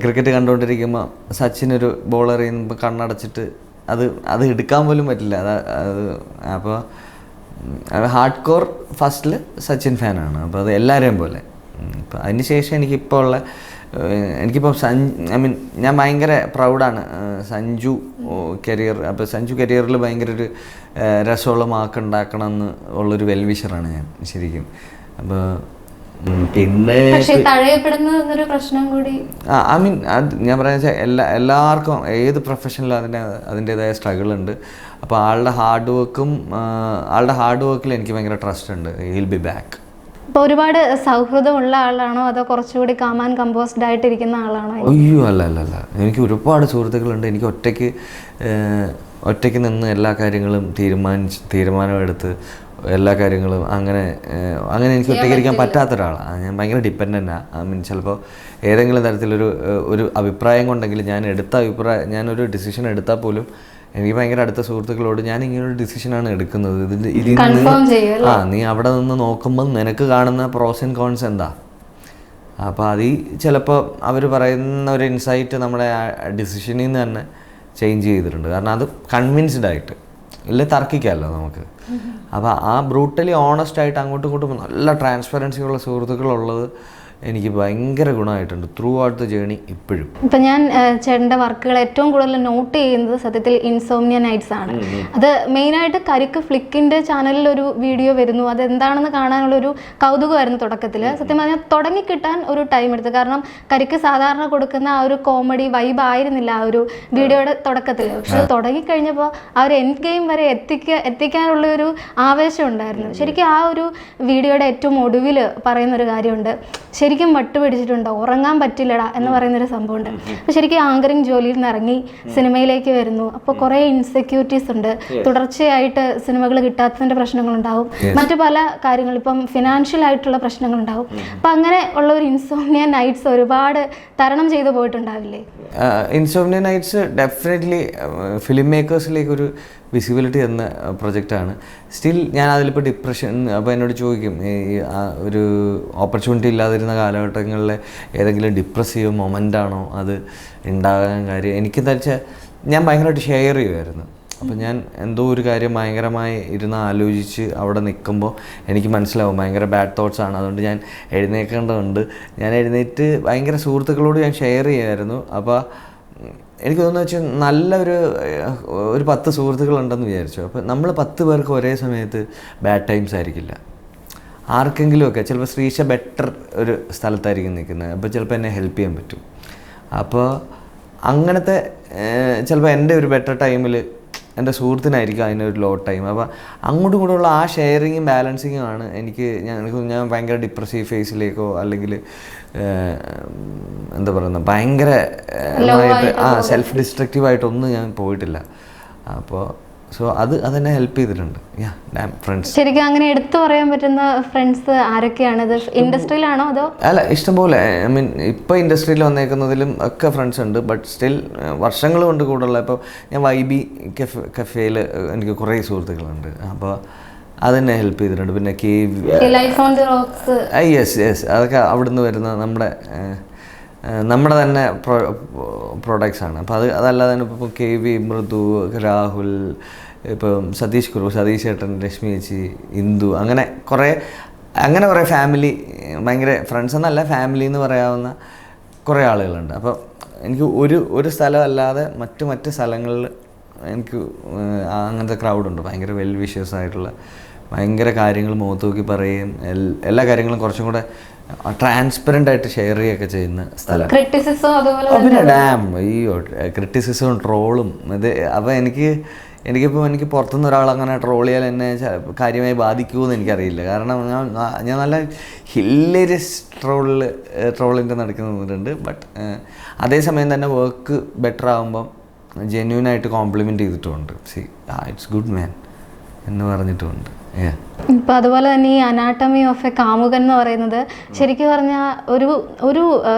Cricket കണ്ടുകൊണ്ടിരിക്കുമ്പോൾ സച്ചിനൊരു bowler ചെയ്യുമ്പോൾ കണ്ണടച്ചിട്ട് അത് എടുക്കാൻ പോലും പറ്റില്ല. അപ്പോൾ ഹാർഡ് കോർ ഫസ്റ്റിൽ സച്ചിൻ ഫാനാണ്. അപ്പോൾ അത് എല്ലാവരെയും പോലെ. അപ്പോൾ അതിന് ശേഷം എനിക്കിപ്പോൾ ഞാൻ ഭയങ്കര പ്രൗഡാണ് സഞ്ജു കരിയർ. അപ്പോൾ സഞ്ജു കരിയറിൽ ഭയങ്കര ഒരു രസമുള്ള മാർക്ക് ഉണ്ടാക്കണം എന്ന് ഉള്ളൊരു വെൽവിഷറാണ് ഞാൻ ശരിക്കും. അപ്പോൾ പിന്നെ പ്രശ്നം കൂടി ഞാൻ പറയുന്നത് എല്ലാവർക്കും ഏത് പ്രൊഫഷനിലും അതിൻ്റെതായ സ്ട്രഗിൾ ഉണ്ട്. അപ്പോൾ ആളുടെ ഹാർഡ് വർക്കിൽ എനിക്ക് ഭയങ്കര ട്രസ്റ്റ് ഉണ്ട്. He'll be back. ഇപ്പോൾ ഒരുപാട് സൗഹൃദമുള്ള ആളാണോ അതോ കുറച്ചുകൂടി കാമാൻ കമ്പോസ്ഡ് ആയിട്ടിരിക്കുന്ന ആളാണോ? അയ്യോ അല്ല. എനിക്ക് ഒരുപാട് സുഹൃത്തുക്കളുണ്ട്. എനിക്ക് ഒറ്റയ്ക്ക് നിന്ന് എല്ലാ കാര്യങ്ങളും തീരുമാനമെടുത്ത് എല്ലാ കാര്യങ്ങളും അങ്ങനെ എനിക്ക് ഒറ്റയ്ക്ക് ഇരിക്കാൻ പറ്റാത്ത ഒരാളാണ്. ഞാൻ ഭയങ്കര ഡിപ്പെൻഡൻ്റാണ്. ചിലപ്പോൾ ഏതെങ്കിലും തരത്തിലൊരു അഭിപ്രായം കൊണ്ടെങ്കിൽ ഞാനൊരു ഡിസിഷൻ എടുത്താൽ പോലും എനിക്ക് ഭയങ്കര അടുത്ത സുഹൃത്തുക്കളോട് ഞാൻ ഇങ്ങനൊരു ഡിസിഷനാണ് എടുക്കുന്നത്, നീ അവിടെ നിന്ന് നോക്കുമ്പോൾ നിനക്ക് കാണുന്ന പ്രോസ് ആൻഡ് കോൺസ് എന്താ. അപ്പോൾ ചിലപ്പോൾ അവർ പറയുന്ന ഒരു ഇൻസൈറ്റ് നമ്മുടെ ഡിസിഷനിൽ നിന്ന് തന്നെ ചേഞ്ച് ചെയ്തിട്ടുണ്ട്. കാരണം അത് കൺവിൻസ്ഡ് ആയിട്ട് ഇല്ല തർക്കിക്കാമല്ലോ നമുക്ക്. അപ്പോൾ ആ ബ്രൂട്ടലി ഓണസ്റ്റ് ആയിട്ട് അങ്ങോട്ടും ഇങ്ങോട്ടും നല്ല ട്രാൻസ്പെറൻസി ഉള്ള സുഹൃത്തുക്കളുള്ളത് എനിക്ക് ഭയങ്കര ഗുണമായിട്ടുണ്ട് ത്രൂ ഔട്ട് ദ ജേണി. ഇപ്പോഴും ഇപ്പം ഞാൻ ചേട്ടൻ്റെ വർക്കുകൾ ഏറ്റവും കൂടുതൽ നോട്ട് ചെയ്യുന്നത് സത്യത്തിൽ ഇൻസോംനിയ നൈറ്റ്സ് ആണ്. അത് മെയിനായിട്ട് കരിക്ക് ഫ്ലിക്കിൻ്റെ ചാനലിൽ ഒരു വീഡിയോ വരുന്നു. അതെന്താണെന്ന് കാണാനുള്ളൊരു കൗതുകമായിരുന്നു തുടക്കത്തിൽ. സത്യം പറഞ്ഞാൽ തുടങ്ങിക്കിട്ടാൻ ഒരു ടൈം എടുത്തു. കാരണം കരിക്ക് സാധാരണ കൊടുക്കുന്ന ആ ഒരു കോമഡി വൈബ് ആയിരുന്നില്ല ആ ഒരു വീഡിയോയുടെ തുടക്കത്തിൽ. പക്ഷെ തുടങ്ങിക്കഴിഞ്ഞപ്പോൾ ആ ഒരു എൻഡ് ഗെയിം വരെ എത്തിക്കാനുള്ള ഒരു ആവേശം ഉണ്ടായിരുന്നു. ശരിക്കും ആ ഒരു വീഡിയോയുടെ ഏറ്റവും ഒടുവിൽ പറയുന്നൊരു കാര്യമുണ്ട്, ശരിക്കും വട്ടുപിടിച്ചിട്ടുണ്ടോ, ഉറങ്ങാൻ പറ്റില്ലടാ എന്ന് പറയുന്നൊരു സംഭവമുണ്ട്. അപ്പോൾ ശരിക്കും ആങ്കറിങ് ജോലിയിൽ നിന്ന് ഇറങ്ങി സിനിമയിലേക്ക് വരുന്നു. അപ്പോൾ കുറേ ഇൻസെക്യൂരിറ്റീസ് ഉണ്ട്. തുടർച്ചയായിട്ട് സിനിമകൾ കിട്ടാത്തതിൻ്റെ പ്രശ്നങ്ങളുണ്ടാവും, മറ്റു പല കാര്യങ്ങൾ, ഇപ്പം ഫിനാൻഷ്യൽ ആയിട്ടുള്ള പ്രശ്നങ്ങളുണ്ടാവും. അപ്പം അങ്ങനെ ഉള്ള ഒരു ഇൻസോംനിയ നൈറ്റ്സ് ഒരുപാട് തരണം ചെയ്തു പോയിട്ടുണ്ടാവില്ലേ? ഇൻസോംനിയ നൈറ്റ്സ് ഡെഫിനറ്റ്ലി ഫിലിം മേക്കേഴ്സിലേക്ക് ഒരു വിസിബിലിറ്റി എന്ന പ്രൊജക്റ്റാണ്. സ്റ്റിൽ ഞാൻ അതിലിപ്പോൾ ഡിപ്രഷൻ, അപ്പോൾ എന്നോട് ചോദിക്കും ഒരു ഓപ്പർച്യൂണിറ്റി ഇല്ലാതിരുന്ന കാലഘട്ടങ്ങളിലെ ഏതെങ്കിലും ഡിപ്രസീവ് മൊമെൻ്റാണോ അത് ഉണ്ടാകാൻ കാര്യം? എനിക്കെന്താ വെച്ചാൽ ഞാൻ ഭയങ്കരമായിട്ട് ഷെയർ ചെയ്യുമായിരുന്നു. അപ്പോൾ ഞാൻ എന്തോ ഒരു കാര്യം ഭയങ്കരമായി ഇരുന്ന് ആലോചിച്ച് അവിടെ നിൽക്കുമ്പോൾ എനിക്ക് മനസ്സിലാവും ഭയങ്കര ബാഡ് തോട്ട്സ് ആണ്, അതുകൊണ്ട് ഞാൻ എഴുന്നേൽക്കേണ്ടതുണ്ട്. ഞാൻ എഴുന്നേറ്റ് ഭയങ്കര സുഹൃത്തുക്കളോട് ഞാൻ ഷെയർ ചെയ്യുമായിരുന്നു. അപ്പോൾ എനിക്ക് തോന്നുന്നു വെച്ചാൽ നല്ലൊരു 10 സുഹൃത്തുക്കളുണ്ടെന്ന് വിചാരിച്ചു. അപ്പോൾ നമ്മൾ 10 പേർക്ക് ഒരേ സമയത്ത് ബാഡ് ടൈംസ് ആയിരിക്കില്ല. ആർക്കെങ്കിലുമൊക്കെ ചിലപ്പോൾ ശ്രീഷ ബെറ്റർ ഒരു സ്ഥലത്തായിരിക്കും നിൽക്കുന്നത്, അപ്പോൾ ചിലപ്പോൾ എന്നെ ഹെൽപ്പ് ചെയ്യാൻ പറ്റും. അപ്പോൾ അങ്ങനത്തെ ചിലപ്പോൾ എൻ്റെ ഒരു ബെറ്റർ ടൈമിൽ എൻ്റെ സുഹൃത്തിനായിരിക്കും അതിനൊരു ലോ ടൈം. അപ്പോൾ അങ്ങോട്ടും ഇങ്ങോട്ടുള്ള ആ ഷെയറിങ്ങും ബാലൻസിങ്ങും ആണ് ഞാൻ ഭയങ്കര ഡിപ്രസീവ് ഫേസിലേക്കോ അല്ലെങ്കിൽ എന്താ പറയുന്നത് ഭയങ്കര സെൽഫ് ഡിസ്ട്രക്റ്റീവായിട്ടൊന്നും ഞാൻ പോയിട്ടില്ല. അപ്പോൾ അതെന്നെ ഹെൽപ്പ് ചെയ്തിട്ടുണ്ട്. ഫ്രണ്ട്സ് ശരിക്കും അങ്ങനെ എടുത്തു പറയാൻ പറ്റുന്ന ഫ്രണ്ട്സ് ആരൊക്കെയാണ്? ഇത് ഇൻഡസ്ട്രിയിലാണോ അതോ? അല്ല, ഇഷ്ടംപോലെ. ഇപ്പോൾ ഇൻഡസ്ട്രിയിൽ വന്നേക്കുന്നതിലും ഒക്കെ ഫ്രണ്ട്സ് ഉണ്ട്. ബട്ട് സ്റ്റിൽ വർഷങ്ങൾ കൊണ്ട് കൂടുള്ള ഇപ്പോൾ ഞാൻ YB കഫേയിൽ എനിക്ക് കുറേ സുഹൃത്തുക്കളുണ്ട്. അപ്പോൾ അതെന്നെ ഹെൽപ്പ് ചെയ്തിട്ടുണ്ട്. പിന്നെ യെസ് അതൊക്കെ അവിടുന്ന് വരുന്ന നമ്മുടെ തന്നെ പ്രോഡക്ട്സ് ആണ്. അപ്പോൾ അതല്ലാതെ തന്നെ ഇപ്പോൾ KV, മൃദു, രാഹുൽ, ഇപ്പം സതീഷ് ചേട്ടൻ, രശ്മി ചേച്ചി, ഇന്ദു, അങ്ങനെ കുറേ ഫാമിലി, ഭയങ്കര ഫ്രണ്ട്സ് എന്നല്ല ഫാമിലി എന്ന് പറയാവുന്ന കുറേ ആളുകളുണ്ട്. അപ്പോൾ എനിക്ക് ഒരു സ്ഥലമല്ലാതെ മറ്റ് സ്ഥലങ്ങളിൽ എനിക്ക് അങ്ങനത്തെ ക്രൗഡുണ്ട്. ഭയങ്കര വെൽ വിഷേഴ്സ് ആയിട്ടുള്ള ഭയങ്കര കാര്യങ്ങൾ മുഖത്ത് നോക്കി പറയുകയും എല്ലാ കാര്യങ്ങളും കുറച്ചും കൂടെ ട്രാൻസ്പെറൻ്റ് ആയിട്ട് ഷെയർ ചെയ്യുകയൊക്കെ ചെയ്യുന്ന സ്ഥലം. പിന്നെ ക്രിറ്റിസിസവും ട്രോളും അപ്പോൾ എനിക്ക് പുറത്തുനിന്ന് ഒരാൾ അങ്ങനെ ട്രോൾ ചെയ്യാൻ എന്നെ കാര്യമായി ബാധിക്കുമെന്ന് എനിക്കറിയില്ല. കാരണം ഞാൻ നല്ല ഹില്ലേരിയസ് ട്രോളിൻ്റെ നടക്കുന്നുണ്ട്. ബട്ട് അതേസമയം തന്നെ വർക്ക് ബെറ്റർ ആകുമ്പം ജെന്യൂനായിട്ട് കോംപ്ലിമെൻ്റ് ചെയ്തിട്ടുമുണ്ട്. ഇറ്റ്സ് ഗുഡ് മാൻ എന്ന് പറഞ്ഞിട്ടുമുണ്ട്. ഇപ്പം അതുപോലെ തന്നെ ഈ അനാട്ടമി ഓഫ് എ കാമുകൻ എന്ന് പറയുന്നത് ശരിക്കും പറഞ്ഞാൽ ഒരു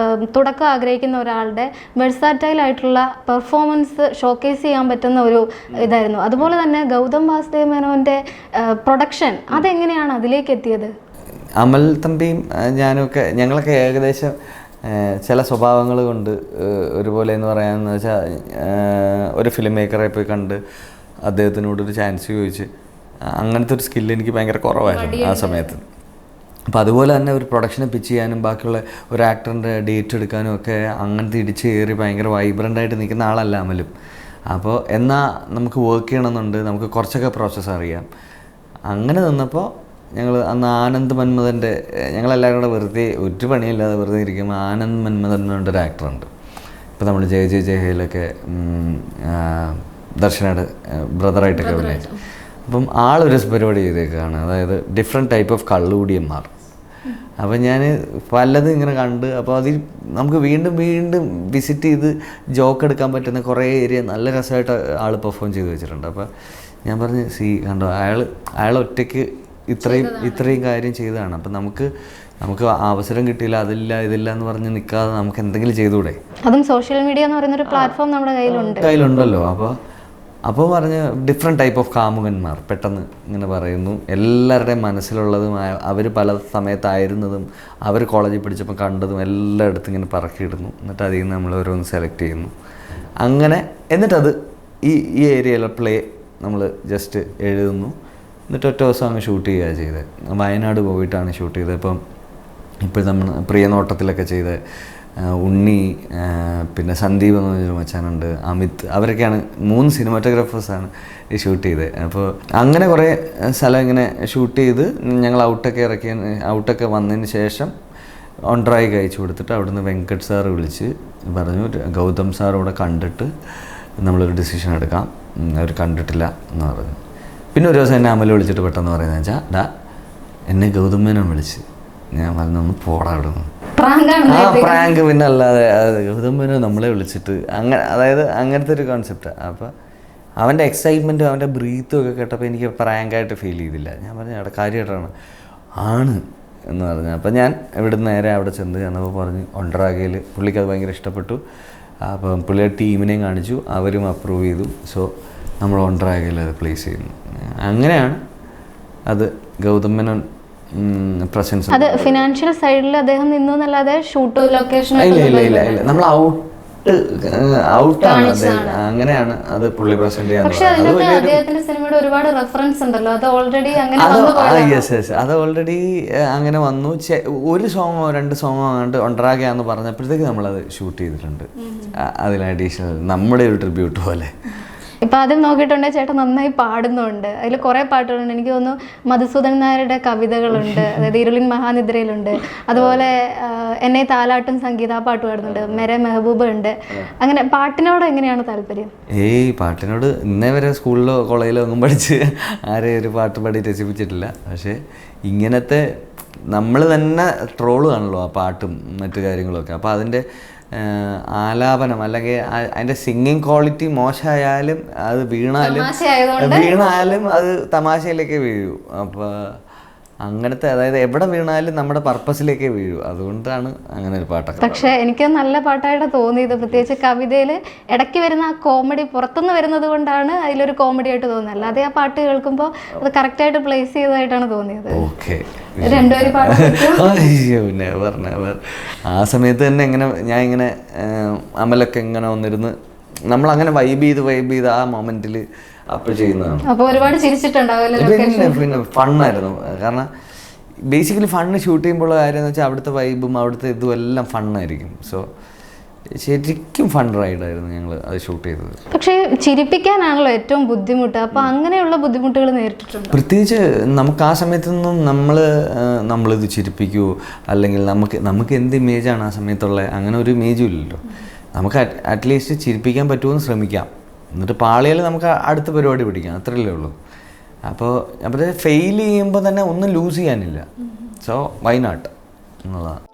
തുടക്കം ആഗ്രഹിക്കുന്ന ഒരാളുടെ വെഴ്സാറ്റൈൽ ആയിട്ടുള്ള പെർഫോമൻസ് ഷോക്കേസ് ചെയ്യാൻ പറ്റുന്ന ഒരു ഇതായിരുന്നു. അതുപോലെ തന്നെ ഗൗതം വാസുദേവ് മേനോൻ്റെ പ്രൊഡക്ഷൻ അതെങ്ങനെയാണ് അതിലേക്ക് എത്തിയത്? അമൽ തമ്പിയും ഞങ്ങളൊക്കെ ഏകദേശം ചില സ്വഭാവങ്ങൾ കൊണ്ട് ഒരുപോലെ എന്ന് പറയാമെന്ന് വെച്ചാൽ ഒരു ഫിലിം മേക്കറെ പോയി കണ്ട് അദ്ദേഹത്തിനോടൊരു ചാൻസ് ചോദിച്ച് അങ്ങനത്തെ ഒരു സ്കില്ല് എനിക്ക് ഭയങ്കര കുറവായിരുന്നു ആ സമയത്ത്. അപ്പോൾ അതുപോലെ തന്നെ ഒരു പ്രൊഡക്ഷനെ പിച്ച് ചെയ്യാനും ബാക്കിയുള്ള ഒരു ആക്ടറിൻ്റെ ഡേറ്റ് എടുക്കാനും ഒക്കെ അങ്ങനത്തെ ഇടിച്ച് കയറി ഭയങ്കര വൈബ്രൻ്റായിട്ട് നിൽക്കുന്ന ആളല്ല അമലും. അപ്പോൾ എന്നാൽ നമുക്ക് വർക്ക് ചെയ്യണമെന്നുണ്ട്, നമുക്ക് കുറച്ചൊക്കെ പ്രോസസ്സ് അറിയാം. അങ്ങനെ നിന്നപ്പോൾ ഞങ്ങൾ അന്ന് ആനന്ദ് മന്മഥൻ്റെ ഞങ്ങളെല്ലാവരും കൂടെ വെറുതെ ഒരു പണിയില്ലാതെ വെറുതെ ഇരിക്കുമ്പോൾ ആനന്ദ് മന്മഥൻ എന്ന് പറഞ്ഞൊരു ആക്ടറുണ്ട്. ഇപ്പോൾ നമ്മൾ ജയ ഹേയിലൊക്കെ ദർശനയുടെ ബ്രദറായിട്ടൊക്കെ അഭിനയിച്ചു. അപ്പം ആളൊരു പരിപാടി ചെയ്തേക്കാണ്, അതായത് ഡിഫറെൻറ്റ് ടൈപ്പ് ഓഫ് കള്ളുകൂടിയന്മാർ. അപ്പം ഞാൻ പലതും ഇങ്ങനെ കണ്ട് അപ്പോൾ അതിൽ നമുക്ക് വീണ്ടും വീണ്ടും വിസിറ്റ് ചെയ്ത് ജോക്ക് എടുക്കാൻ പറ്റുന്ന കുറേ ഏരിയ നല്ല രസമായിട്ട് ആൾ പെർഫോം ചെയ്ത് വെച്ചിട്ടുണ്ട്. അപ്പോൾ ഞാൻ പറഞ്ഞ് കണ്ടോ അയാൾ ഒറ്റയ്ക്ക് ഇത്രയും കാര്യം ചെയ്തതാണ്. അപ്പം നമുക്ക് അവസരം കിട്ടിയില്ല, ഇതില്ല എന്ന് പറഞ്ഞ് നിൽക്കാതെ നമുക്ക് എന്തെങ്കിലും ചെയ്തുകൂടെ? അതും സോഷ്യൽ മീഡിയ എന്ന് പറയുന്നൊരു പ്ലാറ്റ്ഫോം നമ്മുടെ കയ്യിലുണ്ടല്ലോ. അപ്പോൾ പറഞ്ഞ് ഡിഫറെൻറ്റ് ടൈപ്പ് ഓഫ് കാമുകന്മാർ പെട്ടെന്ന് ഇങ്ങനെ പറയുന്നു. എല്ലാവരുടെയും മനസ്സിലുള്ളതും അവർ പല സമയത്തായിരുന്നതും അവർ കോളേജിൽ പഠിച്ചപ്പോൾ കണ്ടതും എല്ലായിടത്തും ഇങ്ങനെ പറക്കിയിടുന്നു. എന്നിട്ട് അതിൽ നിന്ന് നമ്മൾ ഓരോന്ന് സെലക്ട് ചെയ്യുന്നു. അങ്ങനെ എന്നിട്ടത് ഈ ഏരിയയിലെ പ്ലേ നമ്മൾ ജസ്റ്റ് എഴുതുന്നു. എന്നിട്ട് ഒറ്റ ദിവസം അങ്ങ് ഷൂട്ട് ചെയ്യുക ചെയ്തത്. വയനാട് പോയിട്ടാണ് ഷൂട്ട് ചെയ്തത്. ഇപ്പോൾ നമ്മൾ പ്രിയനോട്ടത്തിലൊക്കെ ചെയ്ത് ഉണ്ണി, പിന്നെ സന്ദീപ് എന്ന് പറഞ്ഞൊരു മച്ചാനുണ്ട്, അമിത്, അവരൊക്കെയാണ് 3 സിനിമാറ്റോഗ്രാഫേഴ്സാണ് ഈ ഷൂട്ട് ചെയ്തത്. അപ്പോൾ അങ്ങനെ കുറേ സ്ഥലം ഇങ്ങനെ ഷൂട്ട് ചെയ്ത് ഞങ്ങൾ ഔട്ടൊക്കെ വന്നതിന് ശേഷം ഓൺ ഡ്രൈവ് അയച്ചു കൊടുത്തിട്ട് അവിടുന്ന് വെങ്കട്ട് സാറ് വിളിച്ച് പറഞ്ഞു ഗൗതം സാർ ഇവിടെ കണ്ടിട്ട് നമ്മളൊരു ഡിസിഷൻ എടുക്കാം, അവർ കണ്ടിട്ടില്ല എന്ന് പറഞ്ഞു. പിന്നെ ഒരു ദിവസം എന്നെ അമൽ വിളിച്ചിട്ട് പെട്ടെന്ന് പറയുന്നത് വെച്ചാൽ എന്നെ ഗൗതം മേനോൻ വിളിച്ച്. ഞാൻ പറഞ്ഞൊന്ന് പോടാ അവിടെ നിന്ന്. പ്രാങ്ക് പിന്നെ അല്ലാതെ ഗൗതം മേനോൻ നമ്മളെ വിളിച്ചിട്ട് അതായത് അങ്ങനത്തെ ഒരു കോൺസെപ്റ്റാണ്. അപ്പോൾ അവൻ്റെ എക്സൈറ്റ്മെൻറ്റും അവൻ്റെ ബ്രീത്തും ഒക്കെ കേട്ടപ്പോൾ എനിക്ക് പ്രാങ്കായിട്ട് ഫീൽ ചെയ്തില്ല. ഞാൻ പറഞ്ഞു അവിടെ കാര്യമായിട്ടാണ് എന്ന് പറഞ്ഞു. അപ്പോൾ ഞാൻ ഇവിടുന്ന് നേരെ അവിടെ ചെന്നപ്പോൾ പറഞ്ഞ് ഒണ്ടറാഗയിൽ പുള്ളിക്ക് അത് ഭയങ്കര ഇഷ്ടപ്പെട്ടു. അപ്പം പുള്ളിയുടെ ടീമിനെയും കാണിച്ചു, അവരും അപ്രൂവ് ചെയ്തു. സോ നമ്മൾ ഒണ്ടറാഗയിൽ അത് പ്ലേസ് ചെയ്യുന്നു. അങ്ങനെയാണ് അത് ഗൗതം മേനോൻ പ്രസൻസ്. അത് ഫിനാൻഷ്യൽ സൈഡിൽ അദ്ദേഹം നിന്നു എന്നല്ലാതെ ഷൂട്ട് ലൊക്കേഷൻ ഇല്ല നമ്മൾ ഔട്ടാണ് അങ്ങനെയാണ് അത് പുള്ളി പ്രസന്റ് ചെയ്യാൻ. പക്ഷേ അദ്ദേഹത്തിന്റെ സിനിമയുടെ ഒരുപാട് റെഫറൻസ് ഉണ്ടല്ലോ, അത് ഓൾറെഡി അത് ഓൾറെഡി അങ്ങനെ വന്നു. ഒരു സോങ്ങോ 2 സോങ്ങോ ആണ്ട് ഒണ്ടറാഗയാന്ന് പറഞ്ഞപ്പോഴത്തേക്ക് നമ്മളത് ഷൂട്ട് ചെയ്തിട്ടുണ്ട്. അതിൽ അഡീഷണൽ നമ്മുടെ ഒരു ട്രിബ്യൂട്ട് പോലെ. ഇപ്പം അതിൽ നോക്കിയിട്ടുണ്ടെങ്കിൽ ചേട്ടൻ നന്നായി പാടുന്നുണ്ട്. അതിൽ കുറേ പാട്ടുകളുണ്ട്. എനിക്ക് തോന്നുന്നു മധുസൂദൻ നായരുടെ കവിതകളുണ്ട്, അതായത് ഇരുളിൻ മഹാനിദ്രയിലുണ്ട്. അതുപോലെ എന്നെ താലാട്ടും സംഗീത പാട്ട് പാടുന്നുണ്ട്, മെരെ മെഹബൂബ ഉണ്ട്. അങ്ങനെ പാട്ടിനോട് എങ്ങനെയാണ് താല്പര്യം? പാട്ടിനോട് ഇന്നേ വരെ സ്കൂളിലോ കോളേജിലോ ഒന്നും പഠിച്ച് ആരെയും ഒരു പാട്ട് പാടി രസിപ്പിച്ചിട്ടില്ല. പക്ഷേ ഇങ്ങനത്തെ നമ്മൾ തന്നെ ട്രോള് കാണുമല്ലോ ആ പാട്ടും മറ്റു കാര്യങ്ങളൊക്കെ. അപ്പോൾ അതിൻ്റെ ആലാപനം അല്ലെങ്കിൽ അതിൻ്റെ സിംഗിങ് ക്വാളിറ്റി മോശമായാലും അത് വീണാലും അത് തമാശയിലേക്കേ വീഴൂ. അപ്പോൾ അങ്ങനത്തെ അതായത് എവിടെ വീണാലും നമ്മുടെ പർപ്പസിലേക്കേ വീഴൂ. അതുകൊണ്ടാണ് അങ്ങനെ ഒരു പാട്ടൊക്കെ. പക്ഷേ എനിക്ക് നല്ല പാട്ടായിട്ട് തോന്നിയത് പ്രത്യേകിച്ച് കവിതയിൽ ഇടയ്ക്ക് വരുന്ന ആ കോമഡി പുറത്തുനിന്ന് വരുന്നത് കൊണ്ടാണ് അതിലൊരു കോമഡി ആയിട്ട് തോന്നുന്നത്. അല്ലാതെ ആ പാട്ട് കേൾക്കുമ്പോൾ അത് കറക്റ്റായിട്ട് പ്ലേസ് ചെയ്തതായിട്ടാണ് തോന്നിയത്. ഓക്കെ, ആ സമയത്ത് തന്നെ ഞാൻ ഇങ്ങനെ അമലൊക്കെ ഇങ്ങനെ വന്നിരുന്ന് നമ്മളങ്ങനെ വൈബ് ചെയ്ത് ആ മൊമെന്റിൽ അപ്പോൾ ചെയ്യുന്നതാണ്. പിന്നെ ഫണ്ണായിരുന്നു. കാരണം ബേസിക്കലി ഫണ്ണ് ഷൂട്ട് ചെയ്യുമ്പോഴുള്ള കാര്യം എന്ന് വെച്ചാൽ അവിടുത്തെ വൈബും അവിടുത്തെ ഇതും എല്ലാം ഫണ്ണായിരിക്കും. സോ ശരിക്കും ഫൺ റൈഡായിരുന്നു ഞങ്ങൾ അത് ഷൂട്ട് ചെയ്തത്. പക്ഷേ ചിരിപ്പിക്കാനാണല്ലോ ഏറ്റവും ബുദ്ധിമുട്ട്. അപ്പോൾ അങ്ങനെയുള്ള ബുദ്ധിമുട്ടുകൾ നേരിട്ടിട്ടുണ്ട്? പ്രത്യേകിച്ച് നമുക്ക് ആ സമയത്തൊന്നും നമ്മളിത് ചിരിപ്പിക്കുമോ അല്ലെങ്കിൽ നമുക്ക് എന്ത് ഇമേജാണ് ആ സമയത്തുള്ള അങ്ങനെ ഒരു ഇമേജും ഇല്ലല്ലോ. നമുക്ക് അറ്റ്ലീസ്റ്റ് ചിരിപ്പിക്കാൻ പറ്റുമെന്ന് ശ്രമിക്കാം, എന്നിട്ട് പാളിയിൽ നമുക്ക് അടുത്ത പരിപാടി പിടിക്കാം, അത്രയല്ലേ ഉള്ളൂ. അപ്പോൾ ഫെയിൽ ചെയ്യുമ്പോൾ തന്നെ ഒന്നും ലൂസ് ചെയ്യാനില്ല. സോ വൈ നോട്ട് എന്നുള്ളതാണ്.